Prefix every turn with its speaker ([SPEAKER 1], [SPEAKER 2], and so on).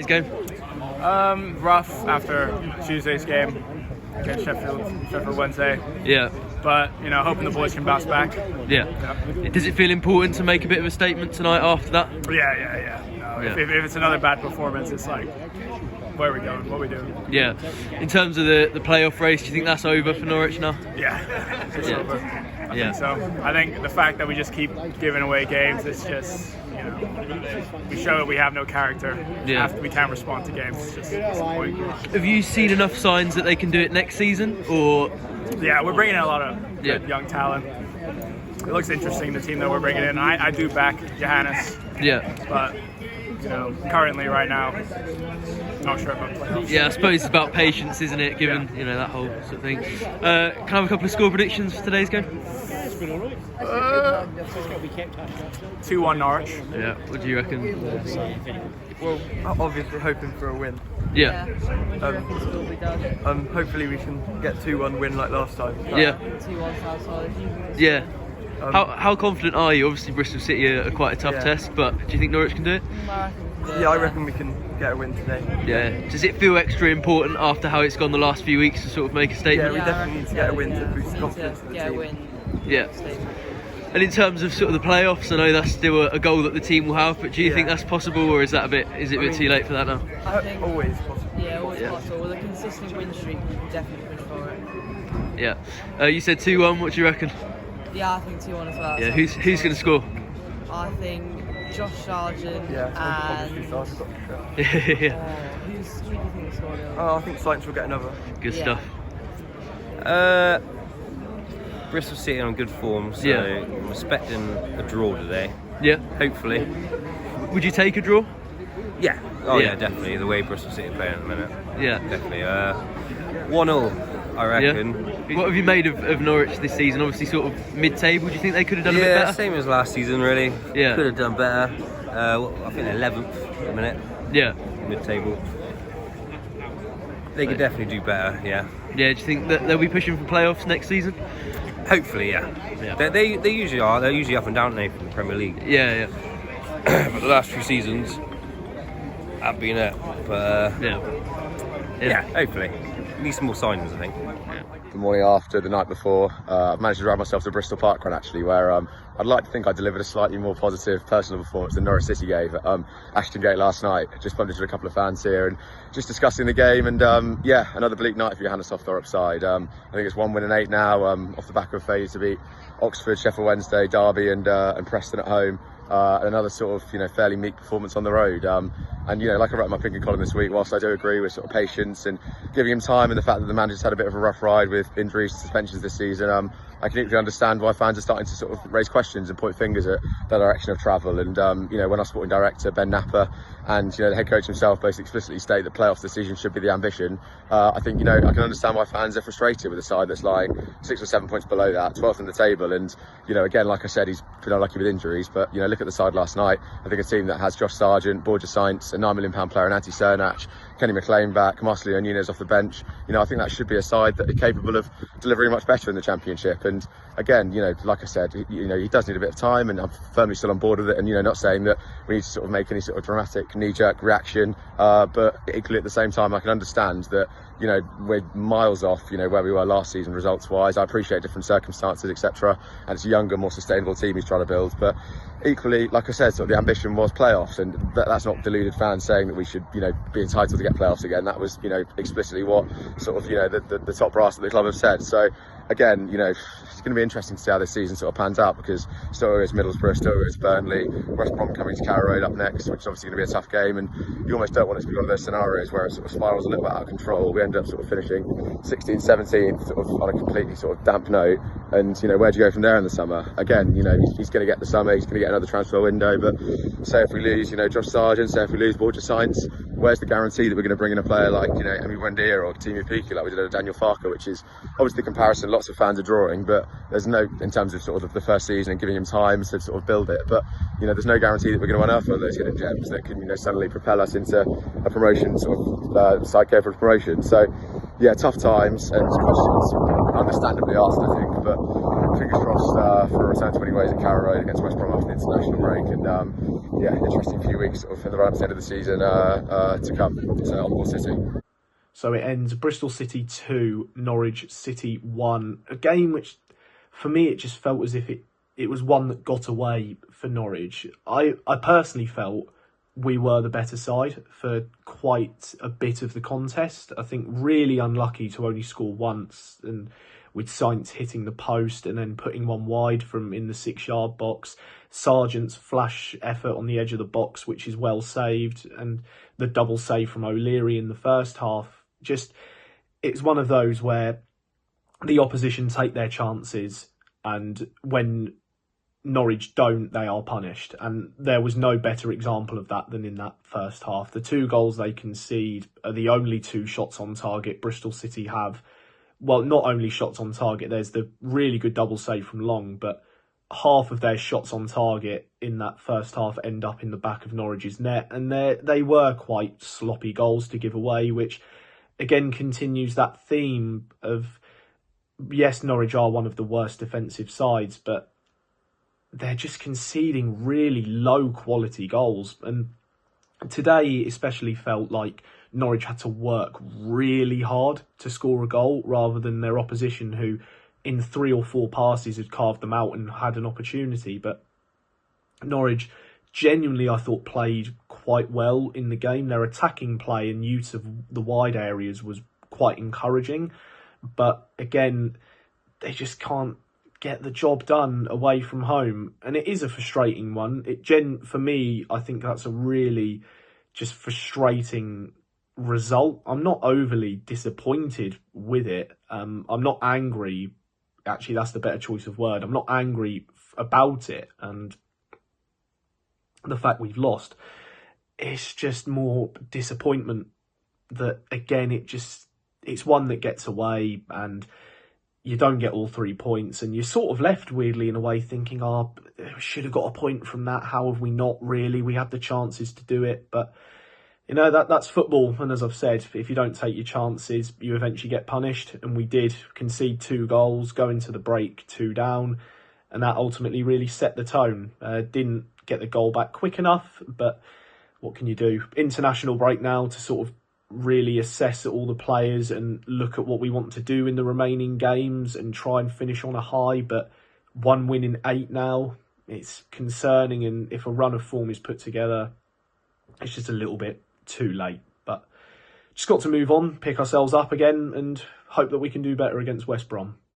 [SPEAKER 1] game?
[SPEAKER 2] Rough after Tuesday's game against Sheffield Wednesday.
[SPEAKER 1] Yeah.
[SPEAKER 2] But, hoping the boys can bounce back.
[SPEAKER 1] Yeah. Does it feel important to make a bit of a statement tonight after that?
[SPEAKER 2] Yeah. If it's another bad performance, it's like, where are we going? What are we doing?
[SPEAKER 1] Yeah. In terms of the playoff race, do you think that's over for Norwich now?
[SPEAKER 2] Yeah, it's over. I think so. I think the fact that we just keep giving away games, it's just, we show that we have no character.
[SPEAKER 1] Yeah.
[SPEAKER 2] After we can't respond to games, it's just disappointing.
[SPEAKER 1] Have you seen enough signs that they can do it next season, or?
[SPEAKER 2] Yeah, we're bringing in a lot of good young talent. It looks interesting, the team that we're bringing in. I do back Johannes.
[SPEAKER 1] Yeah.
[SPEAKER 2] But, currently right now, not sure about playoffs.
[SPEAKER 1] Yeah, I suppose it's about patience, isn't it? Given that whole sort of thing. Can I have a couple of score predictions for today's game?
[SPEAKER 2] 2-1 Norwich.
[SPEAKER 1] Yeah. What do you reckon?
[SPEAKER 3] Well, obviously hoping for a win.
[SPEAKER 1] Yeah.
[SPEAKER 3] Hopefully we can get 2-1 win like last time.
[SPEAKER 1] Yeah.
[SPEAKER 4] 2-1 Southside.
[SPEAKER 1] Yeah. How confident are you? Obviously Bristol City are quite a tough test, but do you think Norwich can do it?
[SPEAKER 3] Yeah, I reckon we can get a win today.
[SPEAKER 1] Yeah. Does it feel extra important after how it's gone the last few weeks to sort of make a statement?
[SPEAKER 3] Yeah, we definitely need to get a win to boost confidence of the team.
[SPEAKER 1] Yeah. And in terms of sort of the playoffs, I know that's still a goal that the team will have, but do you think that's possible, or is it a bit too late for that now?
[SPEAKER 4] I think
[SPEAKER 3] always possible.
[SPEAKER 4] Yeah, always possible. With a consistent win streak, we can definitely push for it.
[SPEAKER 1] Yeah. You said 2-1. What do you reckon?
[SPEAKER 4] Yeah, I think 2-1 as well.
[SPEAKER 1] Yeah. Who's going to score?
[SPEAKER 4] I think Josh Sargent
[SPEAKER 3] and
[SPEAKER 4] who do you think will score?
[SPEAKER 3] I think Saints will get another.
[SPEAKER 1] Good stuff.
[SPEAKER 5] Bristol City on good form, so I'm expecting a draw today.
[SPEAKER 1] Yeah.
[SPEAKER 5] Hopefully.
[SPEAKER 1] Would you take a draw?
[SPEAKER 5] Yeah. Yeah, definitely. The way Bristol City are playing at the minute.
[SPEAKER 1] Yeah.
[SPEAKER 5] Definitely. 1-0, I reckon.
[SPEAKER 1] Yeah. What have you made of Norwich this season? Obviously, sort of mid-table. Do you think they could have done a bit better?
[SPEAKER 5] Yeah, same as last season, really.
[SPEAKER 1] Yeah.
[SPEAKER 5] Could have done better. I think they're 11th at the minute.
[SPEAKER 1] Yeah.
[SPEAKER 5] Mid-table. They could definitely do better. Yeah.
[SPEAKER 1] Yeah. Do you think that they'll be pushing for playoffs next season?
[SPEAKER 5] Hopefully, yeah. They usually are. They're usually up and down, from the Premier League.
[SPEAKER 1] Yeah.
[SPEAKER 5] But the last few seasons haven't been it. But yeah, hopefully. Need some more signings, I think.
[SPEAKER 6] The morning after, the night before, I've managed to drive myself to Bristol Park Run actually, where I'd like to think I delivered a slightly more positive personal performance than Norwich City gave at Ashton Gate last night. Just bumped into a couple of fans here and just discussing the game, and another bleak night for Johannes off the upside. I think it's 1 win and 8 now, off the back of a failure to beat Oxford, Sheffield Wednesday, Derby and Preston at home. Another sort of fairly meek performance on the road, and like I wrote in my opinion column this week, whilst I do agree with sort of patience and giving him time and the fact that the manager's had a bit of a rough ride with injuries and suspensions this season, I can equally understand why fans are starting to sort of raise questions and point fingers at the direction of travel. And when our sporting director Ben Napper and the head coach himself both explicitly state that playoff decision should be the ambition, I think I can understand why fans are frustrated with a side that's lying 6 or 7 points below that, 12th in the table. And again, like I said, he's been unlucky with injuries, but look at the side last night. I think a team that has Josh Sargent, Borja Sainz, a £9 million player in Antti Cernach, Kenny McLean back, Marcelino Nunes off the bench. I think that should be a side that is capable of delivering much better in the Championship. And again, like I said, he does need a bit of time, and I'm firmly still on board with it. And not saying that we need to sort of make any sort of dramatic knee-jerk reaction, but equally at the same time, I can understand that we're miles off where we were last season results-wise. I appreciate different circumstances, etc., and it's a younger, more sustainable team he's trying to build. But equally, like I said, sort of the ambition was playoffs, and that's not deluded fans saying that we should be entitled to get playoffs again. That was explicitly what sort of the top brass of the club have said. So again, it's going to be interesting to see how this season sort of pans out, because still is Middlesbrough, still is Burnley, West Brom coming to Carrow Road up next, which is obviously going to be a tough game, and you almost don't want it to be one of those scenarios where it sort of spirals a little bit out of control. We end up sort of finishing 16th, 17th sort of on a completely sort of damp note, and where do you go from there in the summer? Again, he's going to get the summer, he's going to get another transfer window, but say if we lose Josh Sargent, say if we lose Borja Sainz, where's the guarantee that we're going to bring in a player like Emi Buendia or Timu Piki like we did at Daniel Farker, which is obviously the comparison lots of fans are drawing, but there's no, in terms of sort of the first season and giving him time to sort of build it, but there's no guarantee that we're going to unearth all those hidden gems that can suddenly propel us into a promotion sort of side care for promotion. So yeah, tough times and questions understandably asked, I think, but fingers crossed for a return to winning ways at Carrow Road against West Brom after the international break. And yeah, interesting few weeks sort of in the run up to the end of the season to come. So on board City.
[SPEAKER 4] So it ends Bristol City 2, Norwich City 1. A game which, for me, it just felt as if it was one that got away for Norwich. I personally felt we were the better side for quite a bit of the contest. I think really unlucky to only score once, and with Sainz hitting the post and then putting one wide from in the 6-yard box. Sargent's flash effort on the edge of the box, which is well saved, and the double save from O'Leary in the first half. Just, it's one of those where the opposition take their chances, and when Norwich don't, they are punished. And there was no better example of that than in that first half. The 2 goals they concede are the only 2 shots on target Bristol City have. Well, not only shots on target, there's the really good double save from Long, but half of their shots on target in that first half end up in the back of Norwich's net. And they were quite sloppy goals to give away, which again continues that theme of, yes, Norwich are one of the worst defensive sides, but they're just conceding really low quality goals. And today especially felt like Norwich had to work really hard to score a goal, rather than their opposition, who in 3 or 4 passes had carved them out and had an opportunity. But Norwich genuinely, I thought, played quite well in the game. Their attacking play and use of the wide areas was quite encouraging. But again, they just can't get the job done away from home. And it is a frustrating one. For me, I think that's a really just frustrating result. I'm not overly disappointed with it. I'm not angry. Actually, that's the better choice of word. I'm not angry about it. And the fact we've lost, it's just more disappointment that, again, it's one that gets away and you don't get all 3 points, and you're sort of left weirdly in a way thinking, we should have got a point from that. How have we not really? We had the chances to do it, but you know, that's football. And as I've said, if you don't take your chances, you eventually get punished. And we did concede 2 goals, go into the break 2 down, and that ultimately really set the tone. Didn't get the goal back quick enough, but what can you do? International break now to sort of really assess all the players and look at what we want to do in the remaining games and try and finish on a high. But 1 win in 8 now, it's concerning. And if a run of form is put together, it's just a little bit too late. But just got to move on, pick ourselves up again, and hope that we can do better against West Brom.